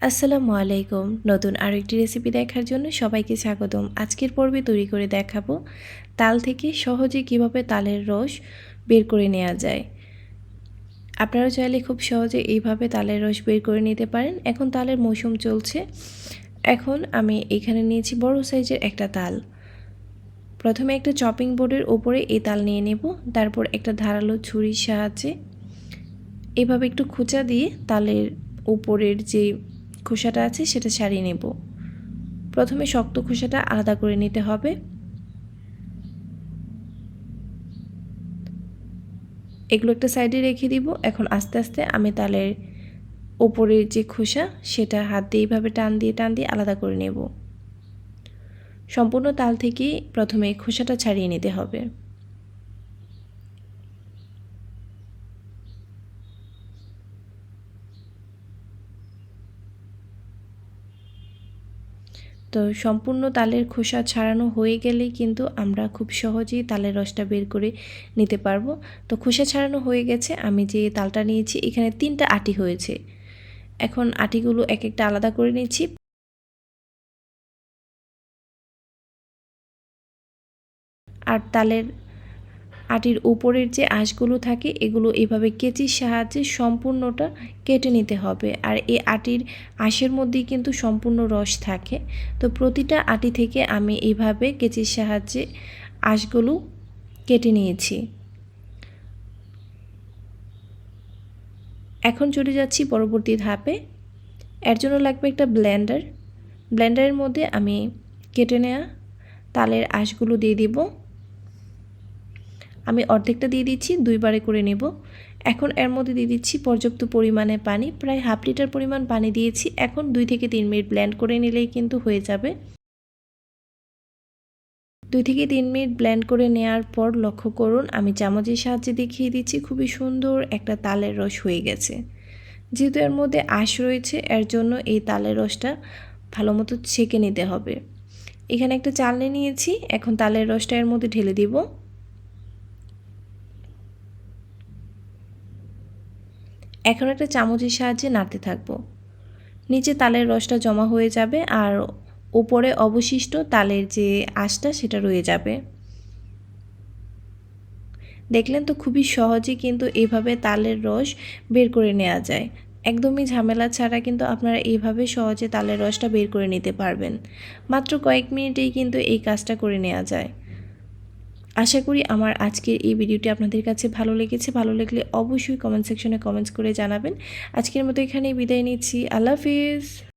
আসসালামু আলাইকুম। নতুন আরেকটি রেসিপি দেখার জন্য সবাইকে স্বাগতম। আজকের পর্বে তৈরি করে দেখাবো তাল থেকে সহজে কিভাবে তালের রস বের করে নেওয়া যায়। আপনারা চাইলে খুব সহজে এইভাবে তালের রস বের করে নিতে পারেন। এখন তালের মৌসুম চলছে। এখন আমি এখানে নিয়েছি বড় সাইজের একটা তাল। প্রথমে একটা চপিং বোর্ডের ওপরে এই তাল নিয়ে নেব। তারপর একটা ধারালো ছুরির সাহায্যে এভাবে একটু খোঁচা দিয়ে তালের উপরের যে খোসাটা আছে সেটা ছাড়িয়ে নেব। প্রথমে শক্ত খোসাটা আলাদা করে নিতে হবে। এগুলো একটা সাইডে রেখে দিব। এখন আস্তে আস্তে আমি তালের ওপরের যে খোসা সেটা হাত দিয়ে এইভাবে টান দিয়ে আলাদা করে নেব। সম্পূর্ণ তাল থেকেই প্রথমে খোসাটা ছাড়িয়ে নিতে হবে। তো সম্পূর্ণ তালের খোসা ছাড়ানো হয়ে গেলেই কিন্তু আমরা খুব সহজেই তালের রসটা বের করে নিতে পারবো। তো খোসা ছাড়ানো হয়ে গেছে। আমি যে তালটা নিয়েছি এখানে 3টা আটি হয়েছে। এখন আটিগুলো এক একটা আলাদা করে নিচ্ছি। আর তালের আটির উপরের যে আঁশগুলো থাকে এগুলো এভাবে কেচির সাহায্যে সম্পূর্ণটা কেটে নিতে হবে। আর এই আটির আঁশের মধ্যেই কিন্তু সম্পূর্ণ রস থাকে। তো প্রতিটা আটি থেকে আমি এইভাবে কেচির সাহায্যে আঁশগুলো কেটে নিয়েছি। এখন চলে যাচ্ছি পরবর্তী ধাপে। এর জন্য লাগবে একটা ব্লেন্ডার। ব্লেন্ডারের মধ্যে আমি কেটে নেওয়া তালের আঁশগুলো দিয়ে দিব। আমি অর্ধেকটা দিয়ে দিচ্ছি, 2বারে করে নেব। এখন এর মধ্যে দিয়ে দিচ্ছি পর্যাপ্ত পরিমাণে পানি, প্রায় হাফ লিটার পরিমাণ পানি দিয়েছি। এখন 2 থেকে 3 মিনিট ব্লেন্ড করে নিলেই কিন্তু হয়ে যাবে। 2 থেকে 3 মিনিট ব্লেন্ড করে নেওয়ার পর লক্ষ্য করুন আমি চামচের সাহায্যে দেখিয়ে দিচ্ছি খুবই সুন্দর একটা তালের রস হয়ে গেছে। যেহেতু এর মধ্যে আঁশ রয়েছে এর জন্য এই তালের রসটা ভালো মতো ছেঁকে নিতে হবে। এখানে একটা চালনি নিয়েছি, এখন তালের রসটা এর মধ্যে ঢেলে দিব। এখন একটা চামচের সাহায্যে নাড়তে থাকবো। নিচে তালের রসটা জমা হয়ে যাবে আর উপরে অবশিষ্ট তালের যে আঁশটা সেটা রয়ে যাবে। দেখলেন তো খুবই সহজে কিন্তু এইভাবে তালের রস বের করে নেওয়া যায়। একদমই ঝামেলা ছাড়া কিন্তু আপনারা এইভাবে সহজে তালের রসটা বের করে নিতে পারবেন। মাত্র কয়েক মিনিটেই কিন্তু এই কাজটা করে নেওয়া যায়। আশা করি আমার আজকের এই ভিডিওটি আপনাদের কাছে ভালো লেগেছে। ভালো লাগলে অবশ্যই কমেন্ট সেকশনে কমেন্টস করে জানাবেন। আজকের মতো এখানেই বিদায় নিচ্ছি। আল্লাহ হাফিজ।